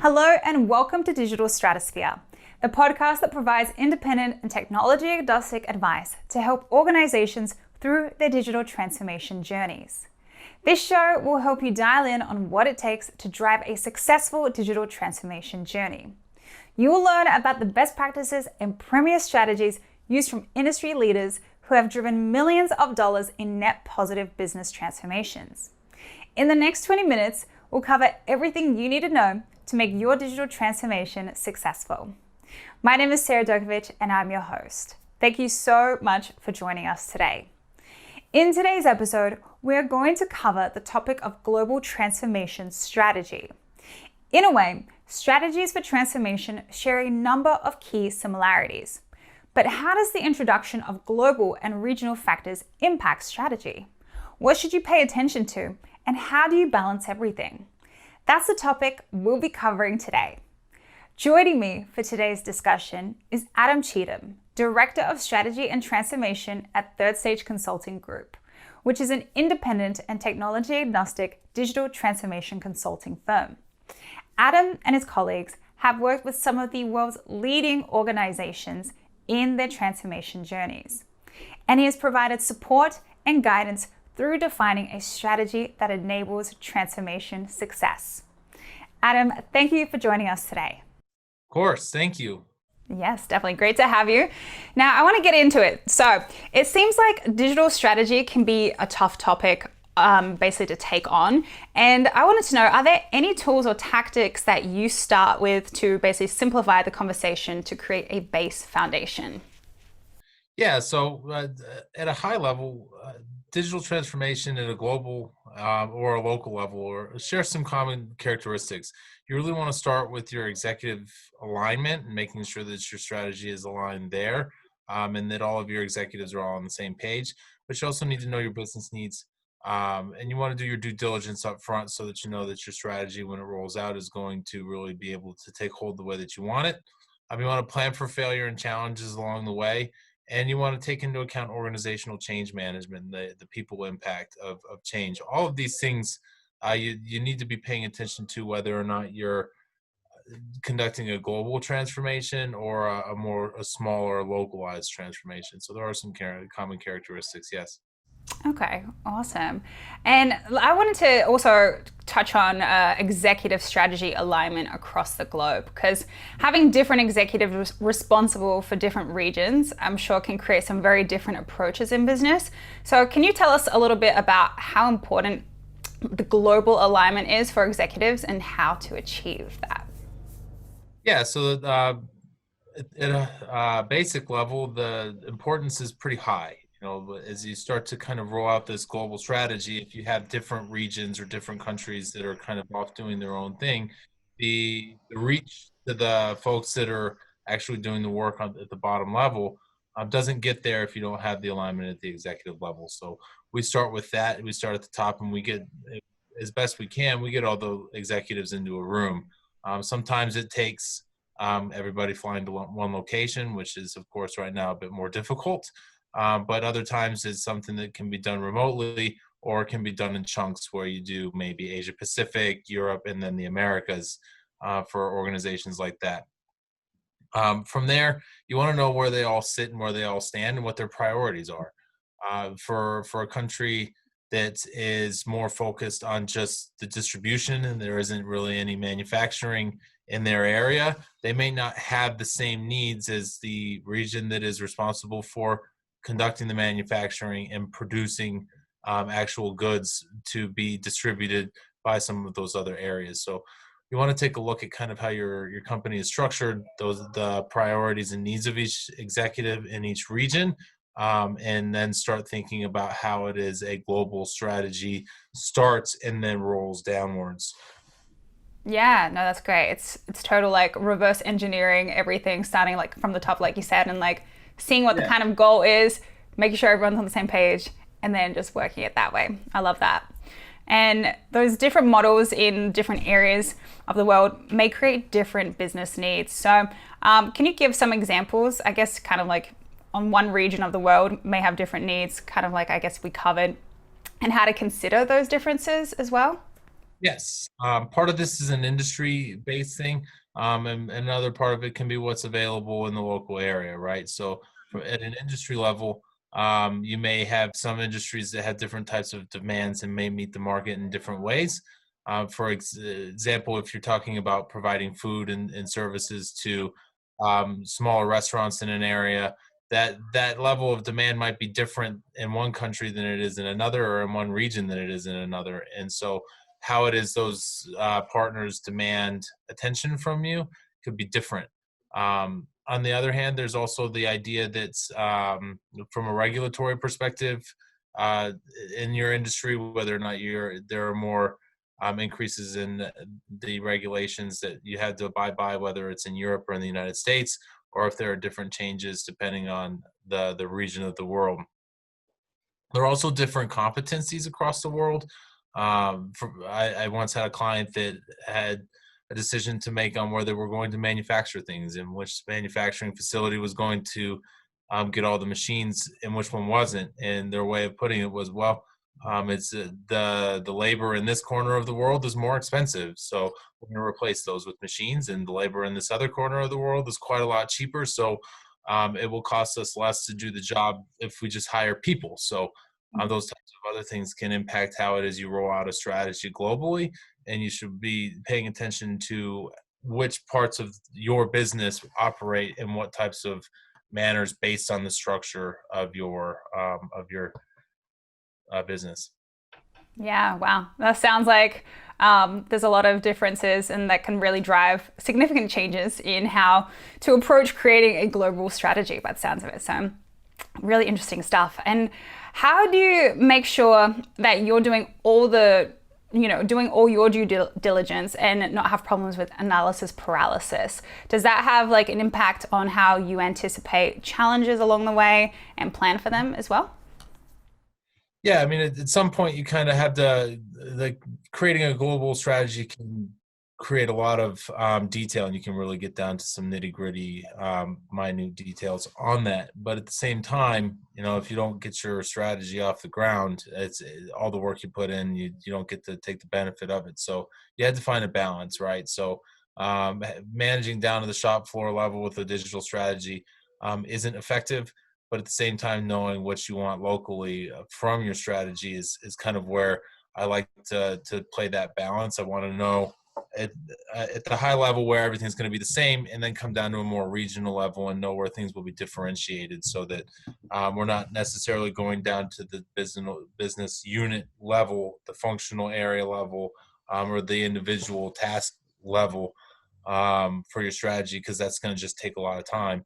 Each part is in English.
Hello and welcome to Digital Stratosphere, the podcast that provides independent and technology-agnostic advice to help organizations through their digital transformation journeys. This show will help you dial in on what it takes to drive a successful digital transformation journey. You will learn about the best practices and premier strategies used from industry leaders who have driven millions of dollars in net positive business transformations. In the next 20 minutes, we'll cover everything you need to know to make your digital transformation successful. My name is Sarah Dokovic and I'm your host. Thank you so much for joining us today. In today's episode, we're going to cover the topic of global transformation strategy. In a way, strategies for transformation share a number of key similarities. But how does the introduction of global and regional factors impact strategy? What should you pay attention to? And how do you balance everything? That's the topic we'll be covering today. Joining me for today's discussion is Adam Cheatham, Director of Strategy and Transformation at Third Stage Consulting Group, which is an independent and technology-agnostic digital transformation consulting firm. Adam and his colleagues have worked with some of the world's leading organizations in their transformation journeys, and he has provided support and guidance through defining a strategy that enables transformation success. Adam, thank you for joining us today. Of course, thank you. Yes, definitely great to have you. Now, I want to get into it. So it seems like digital strategy can be a tough topic basically to take on. And I wanted to know, are there any tools or tactics that you start with to basically simplify the conversation to create a base foundation? Yeah, so at a high level, digital transformation at a global or a local level or share some common characteristics. You really want to start with your executive alignment and making sure that your strategy is aligned there and that all of your executives are all on the same page. But you also need to know your business needs and you want to do your due diligence up front so that you know that your strategy, when it rolls out, is going to really be able to take hold the way that you want it. You want to plan for failure and challenges along the way. And you want to take into account organizational change management, the people impact of change. All of these things you need to be paying attention to, whether or not you're conducting a global transformation or a smaller localized transformation. So there are some common characteristics, yes. Okay, awesome. And I wanted to also touch on executive strategy alignment across the globe, because having different executives responsible for different regions, I'm sure can create some very different approaches in business. So can you tell us a little bit about how important the global alignment is for executives and how to achieve that? Yeah, so at a basic level, the importance is pretty high. As you start to kind of roll out this global strategy, if you have different regions or different countries that are kind of off doing their own thing, the reach to the folks that are actually doing the work at the bottom level doesn't get there if you don't have the alignment at the executive level. So we start with that. We start at the top and we get, as best we can, we get all the executives into a room. Sometimes it takes everybody flying to one location, which is, of course, right now a bit more difficult. But other times it's something that can be done remotely or can be done in chunks where you do maybe Asia Pacific, Europe, and then the Americas for organizations like that. From there, you want to know where they all sit and where they all stand and what their priorities are. For a country that is more focused on just the distribution and there isn't really any manufacturing in their area, they may not have the same needs as the region that is responsible for conducting the manufacturing and producing actual goods to be distributed by some of those other areas. So you want to take a look at kind of how your company is structured, the priorities and needs of each executive in each region, and then start thinking about how it is a global strategy starts and then rolls downwards. Yeah, no, that's great. It's total like reverse engineering everything, starting like from the top, like you said, and like seeing what the kind of goal is, making sure everyone's on the same page, and then just working it that way. I love that. And those different models in different areas of the world may create different business needs. So can you give some examples, I guess, kind of like on one region of the world may have different needs, kind of like I guess we covered, and how to consider those differences as well? Yes. Part of this is an industry-based thing, and another part of it can be what's available in the local area, right? So, at an industry level, you may have some industries that have different types of demands and may meet the market in different ways. For example, if you're talking about providing food and services to smaller restaurants in an area, that level of demand might be different in one country than it is in another, or in one region than it is in another. And so, how it is those partners demand attention from you could be different. On the other hand, there's also the idea that from a regulatory perspective, uh, in your industry, whether or not there are more increases in the regulations that you had to abide by, whether it's in Europe or in the United States, or if there are different changes depending on the region of the world. There are also different competencies across the world. I once had a client that had a decision to make on where they were going to manufacture things, and which manufacturing facility was going to get all the machines, and which one wasn't. And their way of putting it was, well, it's the labor in this corner of the world is more expensive, so we're going to replace those with machines, and the labor in this other corner of the world is quite a lot cheaper. So it will cost us less to do the job if we just hire people. So those types of other things can impact how it is you roll out a strategy globally, and you should be paying attention to which parts of your business operate in what types of manners based on the structure of your business. Yeah, wow. That sounds like there's a lot of differences and that can really drive significant changes in how to approach creating a global strategy by the sounds of it. So really interesting stuff. And how do you make sure that you're doing all doing all your due diligence and not have problems with analysis paralysis? Does that have like an impact on how you anticipate challenges along the way and plan for them as well? Yeah, I mean, at some point, you kind of have to, like, creating a global strategy can create a lot of detail, and you can really get down to some nitty gritty, minute details on that. But at the same time, if you don't get your strategy off the ground, it's all the work you put in, you don't get to take the benefit of it. So you had to find a balance, right? So managing down to the shop floor level with a digital strategy isn't effective. But at the same time, knowing what you want locally from your strategy is kind of where I like to play that balance. I want to know at the high level where everything's going to be the same, and then come down to a more regional level and know where things will be differentiated, so that we're not necessarily going down to the business unit level, the functional area level, or the individual task level for your strategy, because that's going to just take a lot of time.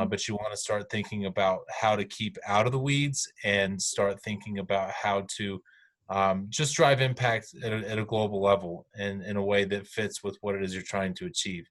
But you want to start thinking about how to keep out of the weeds and start thinking about how to just drive impact at a global level and in a way that fits with what it is you're trying to achieve.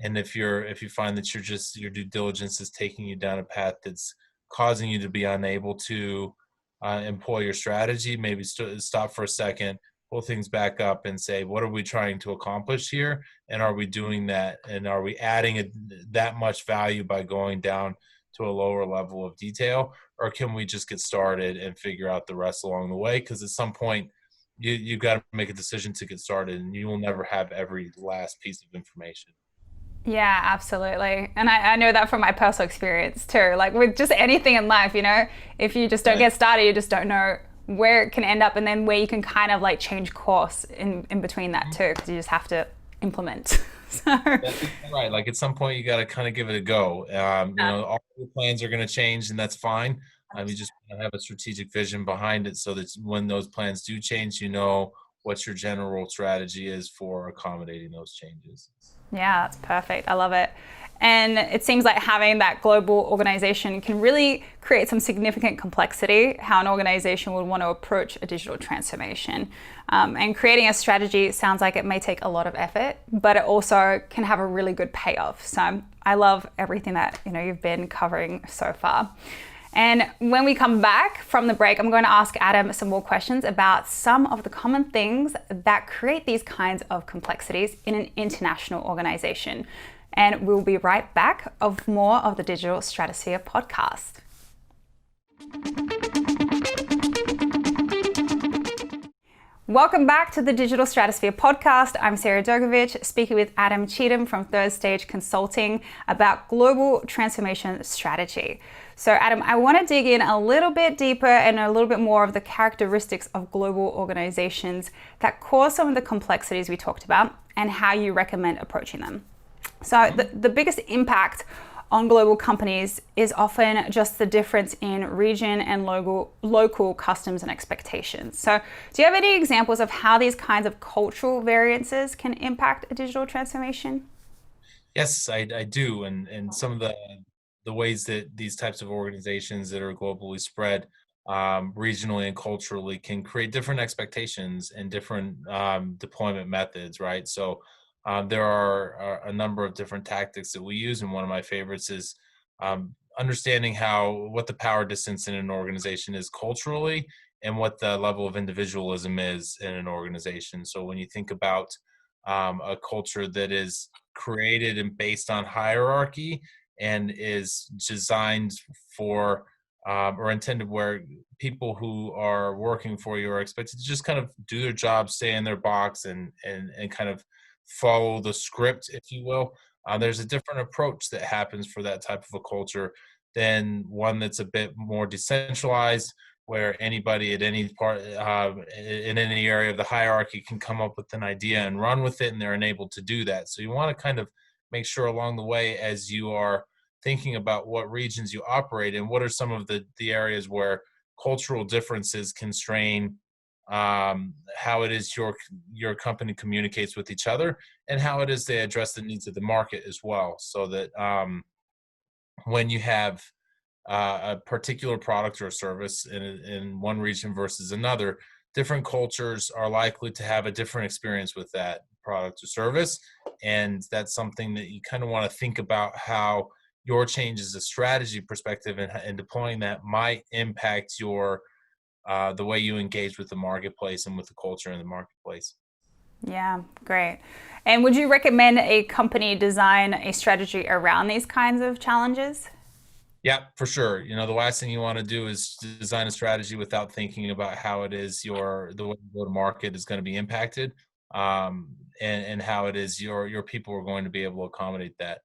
And if you find that your due diligence is taking you down a path that's causing you to be unable to employ your strategy, maybe stop for a second, pull things back up, and say, what are we trying to accomplish here? And are we doing that? And are we adding that much value by going down to a lower level of detail? Or can we just get started and figure out the rest along the way? Because at some point, you've got to make a decision to get started, and you will never have every last piece of information. Yeah, absolutely. And I know that from my personal experience too. Like with just anything in life, if you just don't Right. get started, you just don't know where it can end up, and then where you can kind of like change course in between that too, because you just have to implement. So, That's right. Like at some point, you got to kind of give it a go. All your plans are going to change, and that's fine. You just want to have a strategic vision behind it, so that when those plans do change, you know what your general strategy is for accommodating those changes. yeah, that's perfect. I love it. And it seems like having that global organization can really create some significant complexity, how an organization would want to approach a digital transformation. And creating a strategy sounds like it may take a lot of effort, but it also can have a really good payoff. So I love everything that you've been covering so far. And when we come back from the break, I'm going to ask Adam some more questions about some of the common things that create these kinds of complexities in an international organization. And we'll be right back of more of the Digital Stratosphere podcast. Welcome back to the Digital Stratosphere podcast. I'm Sarah Dogovich, speaking with Adam Cheatham from Third Stage Consulting about global transformation strategy. So Adam, I want to dig in a little bit deeper and a little bit more of the characteristics of global organizations that cause some of the complexities we talked about and how you recommend approaching them. So the biggest impact on global companies is often just the difference in region and local customs and expectations. So do you have any examples of how these kinds of cultural variances can impact a digital transformation? Yes, I do. And some of the ways that these types of organizations that are globally spread regionally and culturally can create different expectations and different deployment methods, right? So there are a number of different tactics that we use, and one of my favorites is understanding what the power distance in an organization is culturally and what the level of individualism is in an organization. So when you think about a culture that is created and based on hierarchy and is designed for or intended where people who are working for you are expected to just kind of do their job, stay in their box, and kind of follow the script, if you will. There's a different approach that happens for that type of a culture than one that's a bit more decentralized, where anybody at any part in any area of the hierarchy can come up with an idea and run with it, and they're enabled to do that. So you want to kind of make sure along the way, as you are thinking about what regions you operate in, what are some of the areas where cultural differences constrain how it is your company communicates with each other, and how it is they address the needs of the market as well, so that when you have a particular product or service in one region versus another, different cultures are likely to have a different experience with that product or service. And that's something that you kind of want to think about, how your change as a strategy perspective and deploying that might impact your the way you engage with the marketplace and with the culture in the marketplace. Yeah, great. And would you recommend a company design a strategy around these kinds of challenges? Yeah, for sure. The last thing you want to do is design a strategy without thinking about how it is the way you go to market is going to be impacted, and how it is your people are going to be able to accommodate that.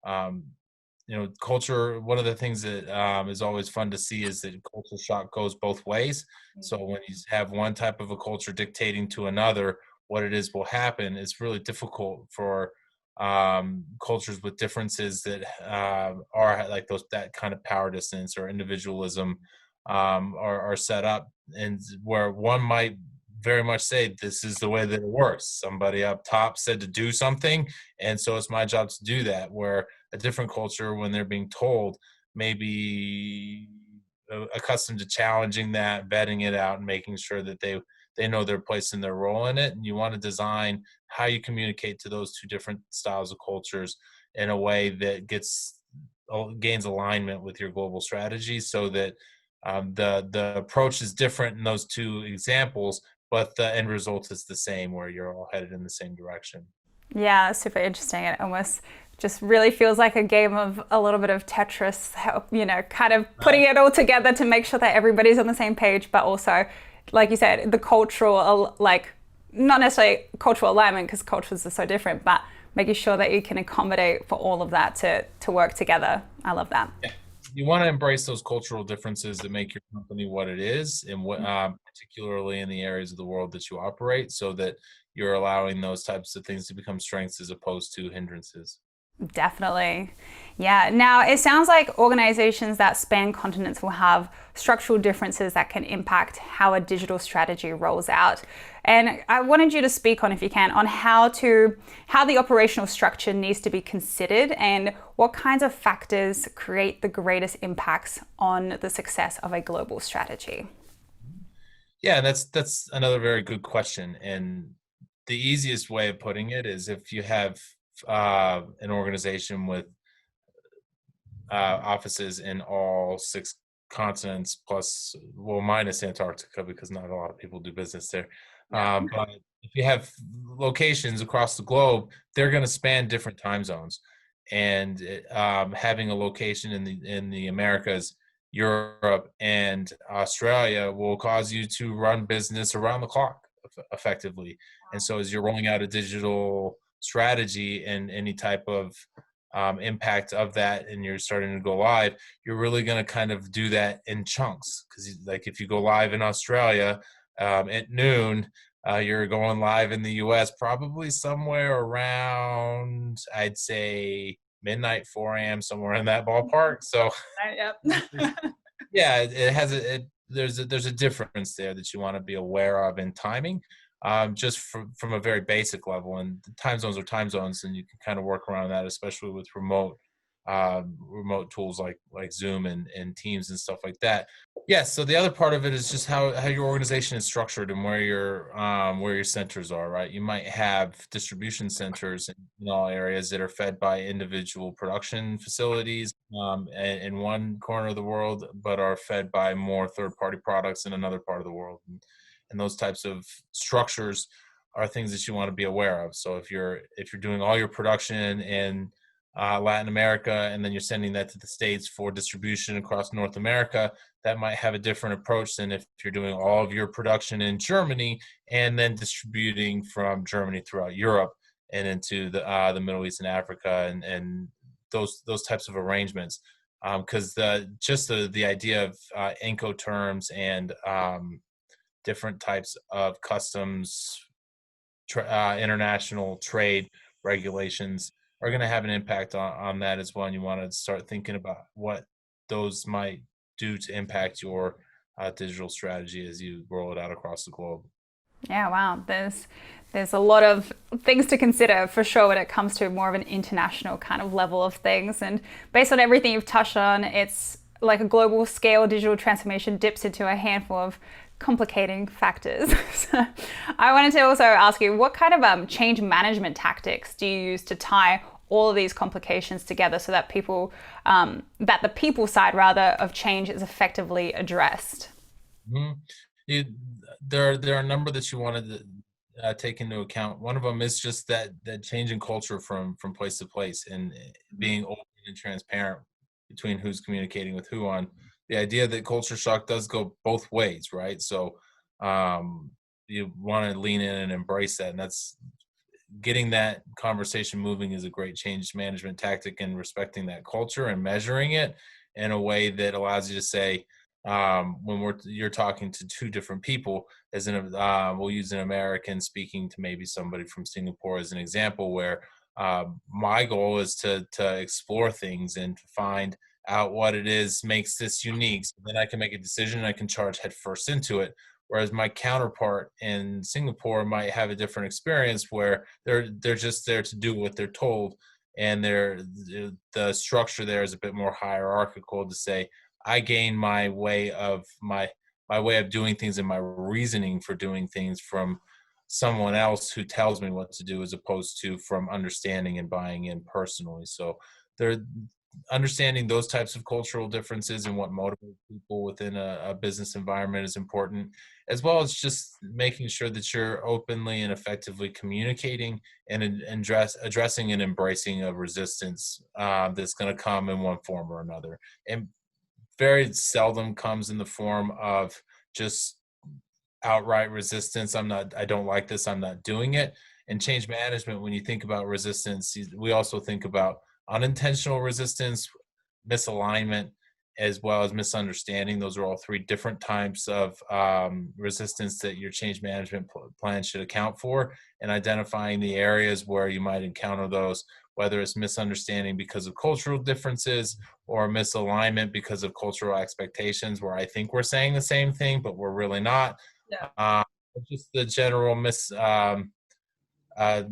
Um, Culture. One of the things that is always fun to see is that culture shock goes both ways. So when you have one type of a culture dictating to another what it is will happen, it's really difficult for cultures with differences that are like that kind of power distance or individualism are set up, and where one might very much say this is the way that it works. Somebody up top said to do something, and so it's my job to do that. Where a different culture, when they're being told, maybe accustomed to challenging that, vetting it out, and making sure that they know their place and their role in it. And you want to design how you communicate to those two different styles of cultures in a way that gains alignment with your global strategy, so that the approach is different in those two examples, but the end result is the same, where you're all headed in the same direction. Yeah, super interesting. It almost just really feels like a game of a little bit of Tetris, kind of putting it all together to make sure that everybody's on the same page, but also, like you said, the cultural, not necessarily cultural alignment because cultures are so different, but making sure that you can accommodate for all of that to work together. I love that. Yeah. You want to embrace those cultural differences that make your company what it is, and what, particularly in the areas of the world that you operate, so that you're allowing those types of things to become strengths as opposed to hindrances. Definitely. Yeah. Now, it sounds like organizations that span continents will have structural differences that can impact how a digital strategy rolls out. And I wanted you to speak on, if you can, on how the operational structure needs to be considered and what kinds of factors create the greatest impacts on the success of a global strategy. Yeah, that's another very good question. And the easiest way of putting it is, if you have an organization with offices in all six continents, plus, well, minus Antarctica, because not a lot of people do business there. But if you have locations across the globe, they're going to span different time zones. and having a location in the Americas, Europe, and Australia will cause you to run business around the clock effectively. And so, as you're rolling out a digital strategy and any type of impact of that, and you're starting to go live, you're really going to kind of do that in chunks. Because, like, if you go live in Australia at noon, you're going live in the US probably somewhere around, I'd say, midnight, 4 a.m., somewhere in that ballpark. So, Yep. yeah, it has there's a difference there that you want to be aware of in timing, just from a very basic level. And the time zones are time zones, and you can kind of work around that, especially with remote tools like Zoom and Teams and stuff like that. Yes. So the other part of it is just how your organization is structured and where your centers are. Right. You might have distribution centers in all areas that are fed by individual production facilities in one corner of the world, but are fed by more third-party products in another part of the world. And those types of structures are things that you want to be aware of. So if you're doing all your production in Latin America, and then you're sending that to the States for distribution across North America, that might have a different approach than if you're doing all of your production in Germany and then distributing from Germany throughout Europe and into the Middle East and Africa, and those types of arrangements. Because the idea of Incoterms and different types of customs, international trade regulations are going to have an impact on that as well. And you want to start thinking about what those might do to impact your digital strategy as you roll it out across the globe. Yeah, wow. There's a lot of things to consider for sure when it comes to more of an international kind of level of things. And based on everything you've touched on, it's like a global scale digital transformation dips into a handful of complicating factors. So I wanted to also ask you, what kind of change management tactics do you use to tie all of these complications together so that that the people side rather of change is effectively addressed? Mm-hmm. You, there are a number that you wanted to take into account. One of them is just that change in culture from place to place, and being open and transparent between who's communicating with who on the idea that culture shock does go both ways, right? So you want to lean in and embrace that, and that's getting that conversation moving is a great change management tactic, and respecting that culture and measuring it in a way that allows you to say, when you're talking to two different people, we'll use an American speaking to maybe somebody from Singapore as an example, where my goal is to explore things and to find out what it is makes this unique, so then I can make a decision and I can charge headfirst into it. Whereas my counterpart in Singapore might have a different experience where they're just there to do what they're told, and the structure there is a bit more hierarchical to say, I gain my way of doing things and my reasoning for doing things from someone else who tells me what to do, as opposed to from understanding and buying in personally. So they're understanding those types of cultural differences and what motivates people within a business environment is important, as well as just making sure that you're openly and effectively communicating and addressing and embracing a resistance that's going to come in one form or another. And very seldom comes in the form of just outright resistance. I don't like this, I'm not doing it. And change management, when you think about resistance, we also think about unintentional resistance, misalignment, as well as misunderstanding. Those are all three different types of resistance that your change management plan should account for, and identifying the areas where you might encounter those, whether it's misunderstanding because of cultural differences or misalignment because of cultural expectations, where I think we're saying the same thing, but we're really not. Yeah. Just the general uh,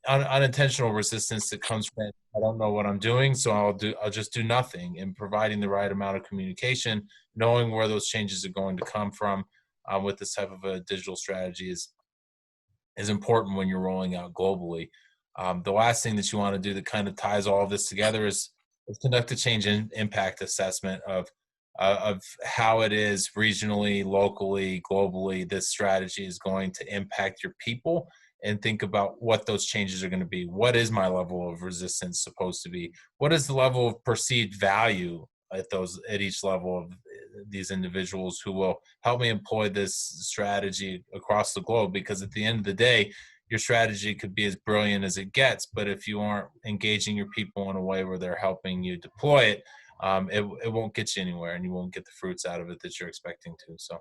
unintentional resistance that comes from, I don't know what I'm doing, so I'll just do nothing. And providing the right amount of communication, knowing where those changes are going to come from with this type of a digital strategy is important when you're rolling out globally. The last thing that you want to do that kind of ties all of this together is conduct a change in impact assessment of how it is regionally, locally, globally, this strategy is going to impact your people and think about what those changes are going to be. What is my level of resistance supposed to be? What is the level of perceived value at each level of these individuals who will help me employ this strategy across the globe? Because at the end of the day, your strategy could be as brilliant as it gets, but if you aren't engaging your people in a way where they're helping you deploy it, it won't get you anywhere, and you won't get the fruits out of it that you're expecting to. So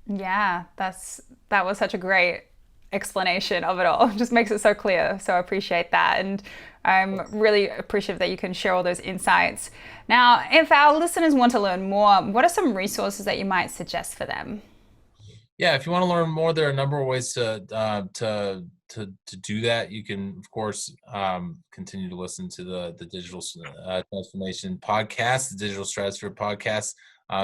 Yeah, that was such a great explanation of it all. Just makes it so clear. So I appreciate that. And I'm really appreciative that you can share all those insights. Now, if our listeners want to learn more, what are some resources that you might suggest for them? yeah, if you want to learn more, there are a number of ways to do that. You can, of course, continue to listen to the digital transformation podcast, the Digital Stratosphere podcast.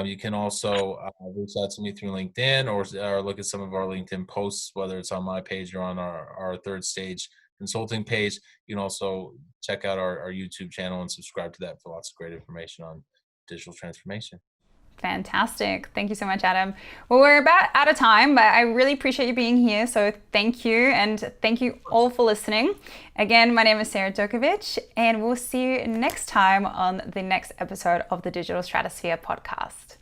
You can also reach out to me through LinkedIn, or look at some of our LinkedIn posts, whether it's on my page or on our third stage consulting page. You can also check out our YouTube channel and subscribe to that for lots of great information on digital transformation. Fantastic. Thank you so much, Adam. Well, we're about out of time, but I really appreciate you being here. So thank you. And thank you all for listening. Again, my name is Sarah Dokovic, and we'll see you next time on the next episode of the Digital Stratosphere podcast.